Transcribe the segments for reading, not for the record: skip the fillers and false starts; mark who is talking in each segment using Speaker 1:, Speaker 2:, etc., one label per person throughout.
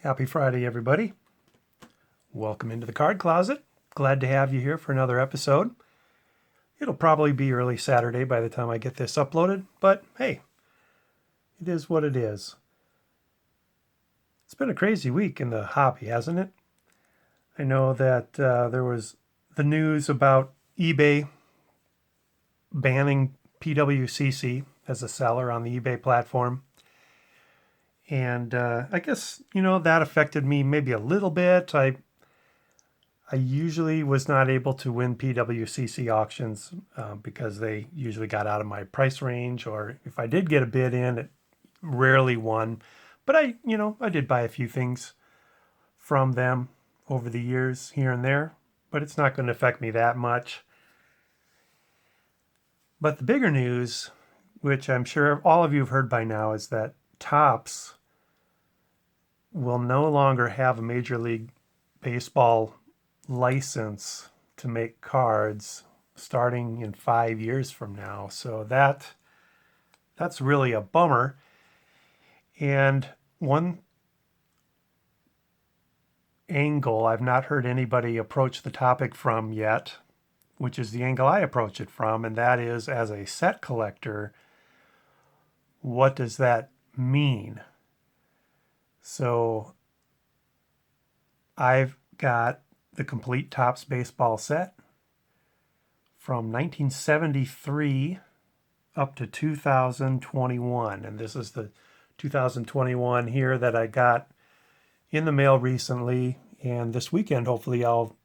Speaker 1: Happy Friday, everybody. Welcome into the Card Closet. Glad to have you here for another episode. It'll probably be early Saturday by the time I get this uploaded, but hey, it is what it is. It's been a crazy week in the hobby, hasn't it? I know that there was the news about eBay banning PWCC as a seller on the eBay platform. And I guess, that affected me maybe a little bit. I usually was not able to win PWCC auctions because they usually got out of my price range, or if I did get a bid in, it rarely won. But I did buy a few things from them over the years here and there, but it's not going to affect me that much. But the bigger news, which I'm sure all of you have heard by now, is that Topps will no longer have a Major League Baseball license to make cards starting in 5 years from now. So that's really a bummer. And one angle I've not heard anybody approach the topic from yet, which is the angle I approach it from, and that is, as a set collector, what does that mean? So I've got the complete Topps baseball set from 1973 up to 2021. And this is the 2021 here that I got in the mail recently. And this weekend, hopefully, I'll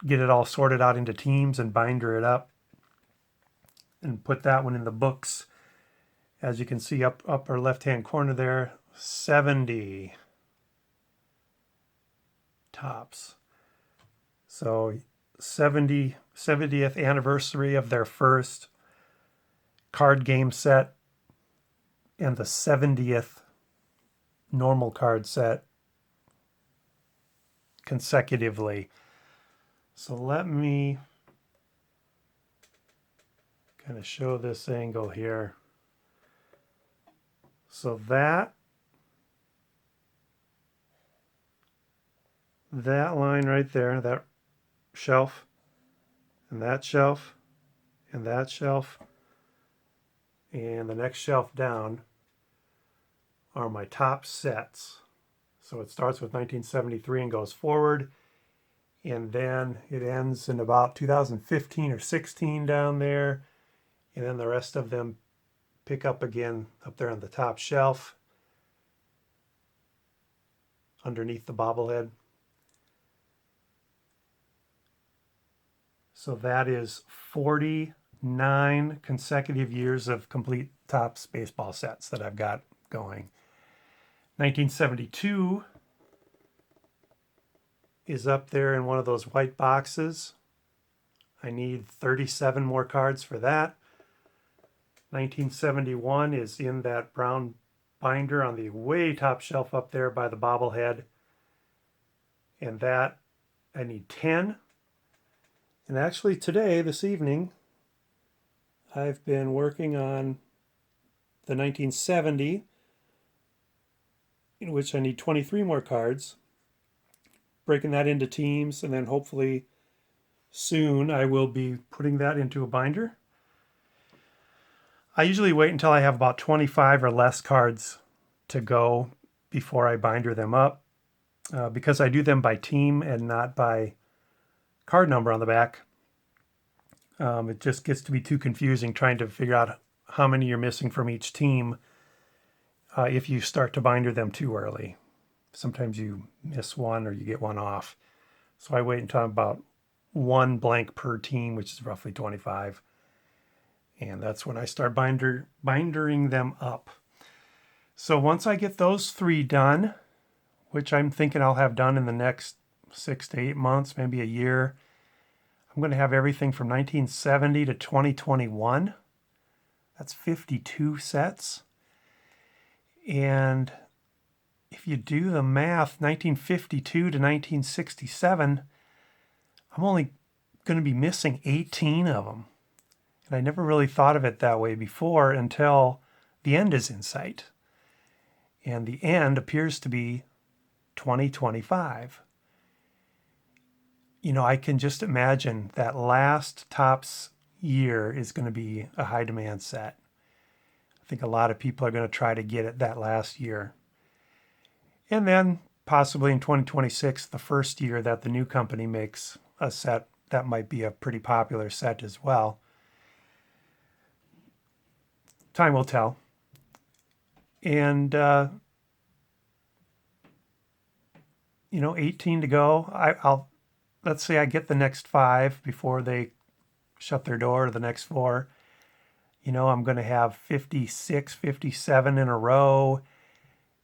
Speaker 1: get it all sorted out into teams and binder it up and put that one in the books. As you can see up upper left-hand corner there, 70 Topps. So 70th anniversary of their first card game set and the 70th normal card set consecutively. So let me kind of show this angle here. So that line right there, that shelf, and that shelf, and that shelf, and the next shelf down are my top sets. So it starts with 1973 and goes forward, and then it ends in about 2015 or 16 down there, and then the rest of them pick up again up there on the top shelf underneath the bobblehead. So that is 49 consecutive years of complete Topps baseball sets that I've got going. 1972 is up there in one of those white boxes. I need 37 more cards for that. 1971 is in that brown binder on the way top shelf up there by the bobblehead. And that I need 10. And actually today, this evening, I've been working on the 1970, in which I need 23 more cards, breaking that into teams, and then hopefully soon I will be putting that into a binder. I usually wait until I have about 25 or less cards to go before I binder them up, because I do them by team and not by card number on the back. It just gets to be too confusing trying to figure out how many you're missing from each team if you start to binder them too early. Sometimes you miss one or you get one off. So I wait until I'm about one blank per team, which is roughly 25. And that's when I start bindering them up. So once I get those 3 done, which I'm thinking I'll have done in the next 6 to 8 months, maybe a year, I'm going to have everything from 1970 to 2021. That's 52 sets. And if you do the math, 1952 to 1967, I'm only going to be missing 18 of them. And I never really thought of it that way before until the end is in sight. And the end appears to be 2025. I can just imagine that last Topps year is going to be a high demand set. I think a lot of people are going to try to get it that last year. And then possibly in 2026, the first year that the new company makes a set, that might be a pretty popular set as well. Time will tell. And, 18 to go. Let's say I get the next 5 before they shut their door, the next 4. I'm going to have 56, 57 in a row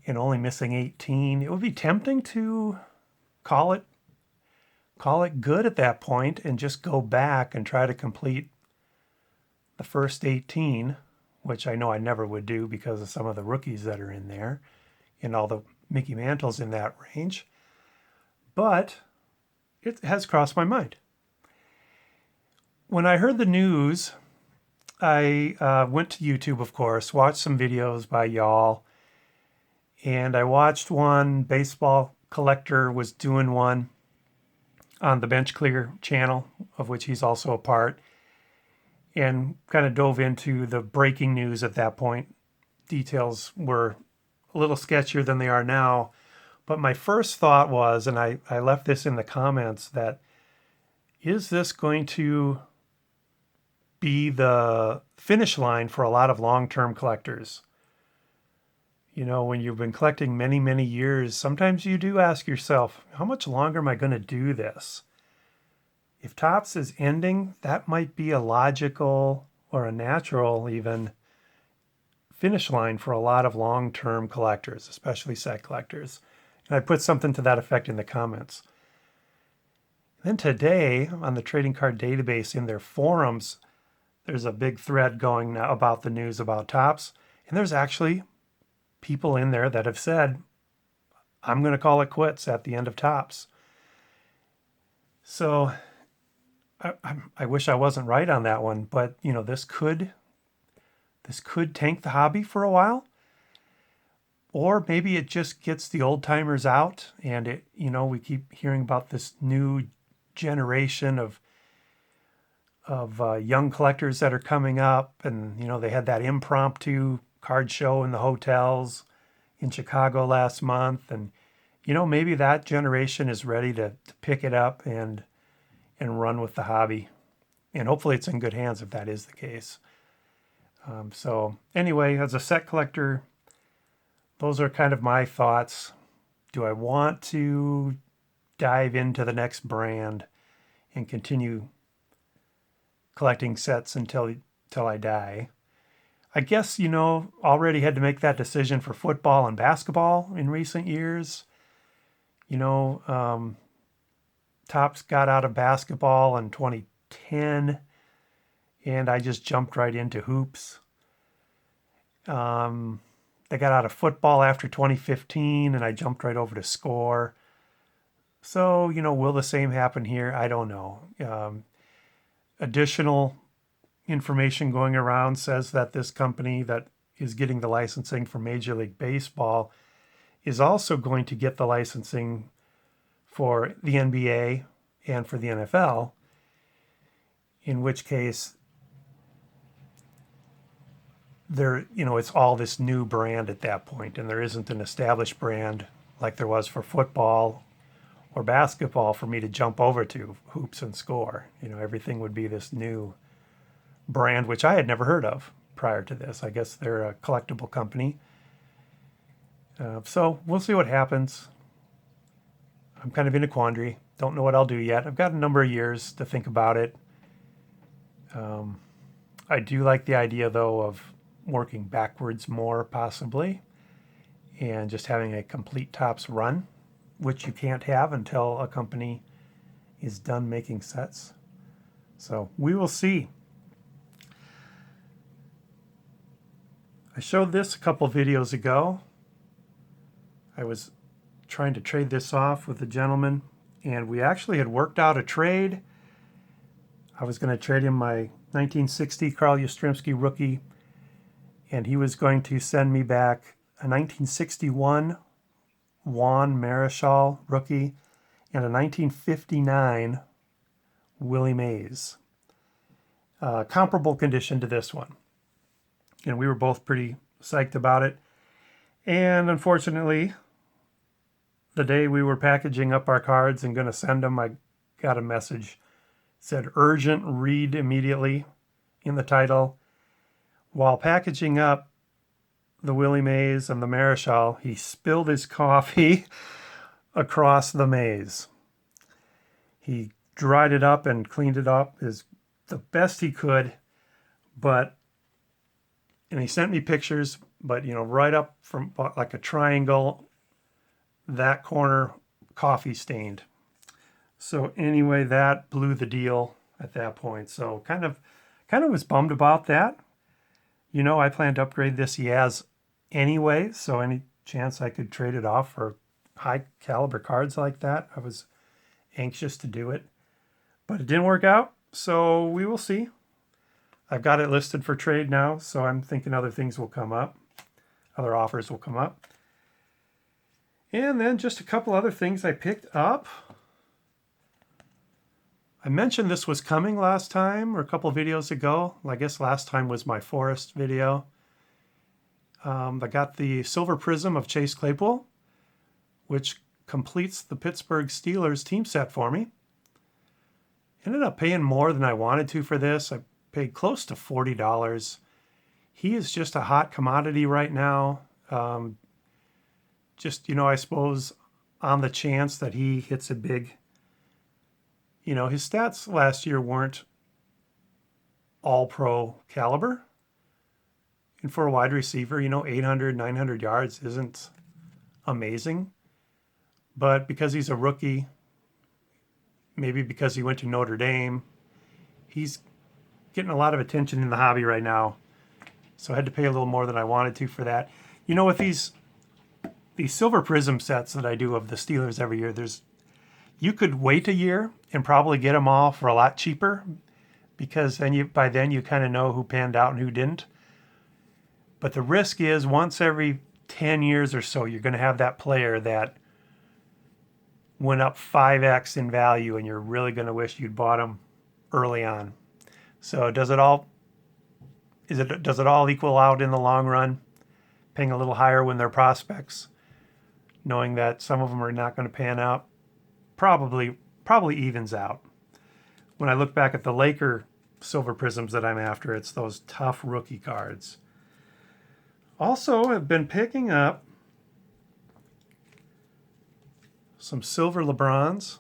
Speaker 1: and only missing 18. It would be tempting to call it good at that point and just go back and try to complete the first 18, which I know I never would do because of some of the rookies that are in there and all the Mickey Mantles in that range. But it has crossed my mind. When I heard the news, I went to YouTube, of course, watched some videos by y'all, and I watched one. Baseball Collector was doing one on the Bench Clear channel, of which he's also a part, and kind of dove into the breaking news at that point. Details were a little sketchier than they are now, but my first thought was, and I left this in the comments, that is this going to be the finish line for a lot of long-term collectors? When you've been collecting many, many years, sometimes you do ask yourself, how much longer am I going to do this? If Topps is ending, that might be a logical or a natural even finish line for a lot of long-term collectors, especially set collectors. And I put something to that effect in the comments. Then today, on the Trading Card Database in their forums, there's a big thread going now about the news about Topps. And there's actually people in there that have said, I'm going to call it quits at the end of Topps. So I wish I wasn't right on that one, but this could tank the hobby for a while. Or maybe it just gets the old timers out, and we keep hearing about this new generation of young collectors that are coming up, and they had that impromptu card show in the hotels in Chicago last month, and maybe that generation is ready to pick it up and run with the hobby, and hopefully it's in good hands if that is the case. So anyway, as a set collector, those are kind of my thoughts. Do I want to dive into the next brand and continue collecting sets until I die? I guess, already had to make that decision for football and basketball in recent years. Topps got out of basketball in 2010, and I just jumped right into hoops. They got out of football after 2015, and I jumped right over to Score. So, will the same happen here? I don't know. Additional information going around says that this company that is getting the licensing for Major League Baseball is also going to get the licensing for the NBA and for the NFL, in which case it's all this new brand at that point, and there isn't an established brand like there was for football or basketball for me to jump over to Hoops and Score. Everything would be this new brand, which I had never heard of prior to this. I guess they're a collectible company. So we'll see what happens. I'm kind of in a quandary. Don't know what I'll do yet. I've got a number of years to think about it. I do like the idea, though, of working backwards more, possibly, and just having a complete Topps run, which you can't have until a company is done making sets. So we will see. I showed this a couple videos ago. I was trying to trade this off with a gentleman, and we actually had worked out a trade. I was going to trade him my 1960 Carl Yastrzemski rookie, and he was going to send me back a 1961 Juan Marichal rookie, and a 1959 Willie Mays. Comparable condition to this one. And we were both pretty psyched about it. And unfortunately, the day we were packaging up our cards and going to send them, I got a message. It said urgent, read immediately in the title. While packaging up the Willie Mays and the Marichal, he spilled his coffee across the maze. He dried it up and cleaned it up as the best he could, and he sent me pictures, but right up from like a triangle, that corner coffee stained. So anyway, that blew the deal at that point. So kind of was bummed about that. I plan to upgrade this Yaz anyway, so any chance I could trade it off for high caliber cards like that, I was anxious to do it. But it didn't work out, so we will see. I've got it listed for trade now, so I'm thinking other things will come up. Other offers will come up. And then just a couple other things I picked up. I mentioned this was coming last time, or a couple videos ago. I guess last time was my Forest video. I got the Silver Prism of Chase Claypool, which completes the Pittsburgh Steelers team set for me. Ended up paying more than I wanted to for this. I paid close to $40. He is just a hot commodity right now. I suppose on the chance that he hits a big, his stats last year weren't all pro caliber. And for a wide receiver, 800, 900 yards isn't amazing. But because he's a rookie, maybe because he went to Notre Dame, he's getting a lot of attention in the hobby right now. So I had to pay a little more than I wanted to for that. With these Silver Prism sets that I do of the Steelers every year, you could wait a year and probably get them all for a lot cheaper, because by then you kind of know who panned out and who didn't. But the risk is once every 10 years or so, you're going to have that player that went up 5x in value, and you're really going to wish you'd bought them early on. So does it all equal out in the long run? Paying a little higher when they're prospects, knowing that some of them are not going to pan out, probably evens out. When I look back at the Laker Silver Prisms that I'm after, it's those tough rookie cards. Also, I've been picking up some silver LeBrons.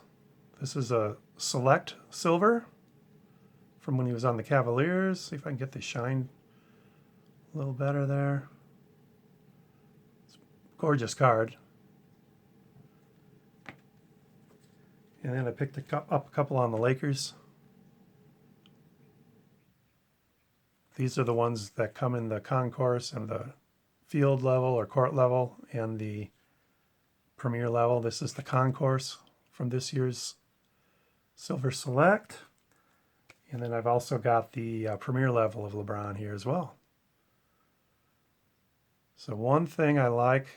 Speaker 1: This is a select silver from when he was on the Cavaliers. See if I can get the shine a little better there. It's a gorgeous card. And then I picked up a couple on the Lakers. These are the ones that come in the concourse and the field level or court level and the premier level. This is the concourse from this year's Silver Select. And then I've also got the premier level of LeBron here as well. So one thing I like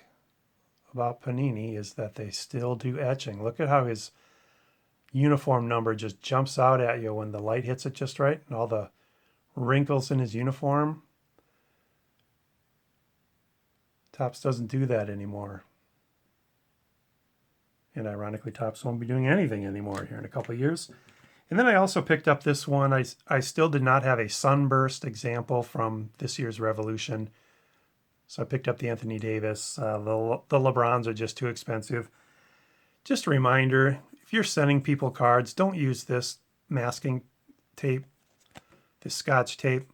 Speaker 1: about Panini is that they still do etching. Look at how his uniform number just jumps out at you when the light hits it just right, and all the wrinkles in his uniform. Topps doesn't do that anymore. And ironically, Topps won't be doing anything anymore here in a couple of years. And then I also picked up this one. I still did not have a sunburst example from this year's Revolution. So I picked up the Anthony Davis. The LeBrons are just too expensive. Just a reminder, if you're sending people cards, don't use this masking tape, this Scotch tape.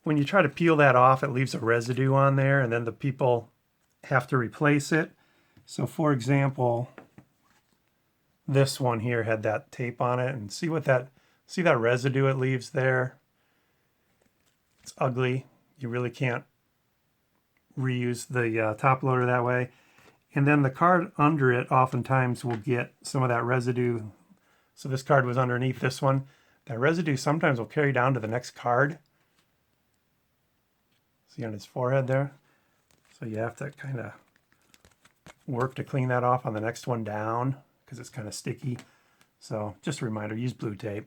Speaker 1: When you try to peel that off, it leaves a residue on there, and then the people have to replace it. So for example, this one here had that tape on it, and see that residue it leaves there? It's ugly. You really can't reuse the top loader that way. And then the card under it oftentimes will get some of that residue. So this card was underneath this one. That residue sometimes will carry down to the next card. See on his forehead there? So you have to kind of work to clean that off on the next one down because it's kind of sticky. So just a reminder, use blue tape.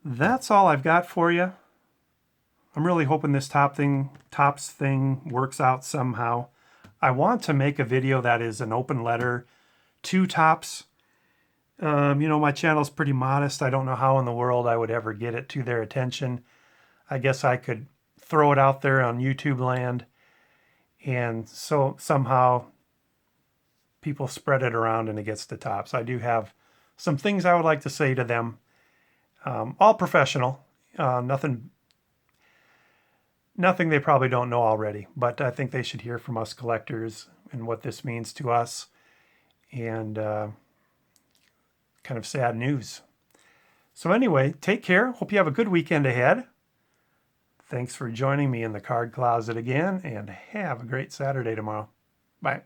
Speaker 1: That's all I've got for you. I'm really hoping this tops thing works out somehow. I want to make a video that is an open letter to tops. My channel's pretty modest. I don't know how in the world I would ever get it to their attention. I guess I could throw it out there on YouTube land, and so somehow people spread it around and it gets to tops. I do have some things I would like to say to them. All professional. Nothing they probably don't know already, but I think they should hear from us collectors and what this means to us, and kind of sad news. So anyway, take care. Hope you have a good weekend ahead. Thanks for joining me in the card closet again, and have a great Saturday tomorrow. Bye.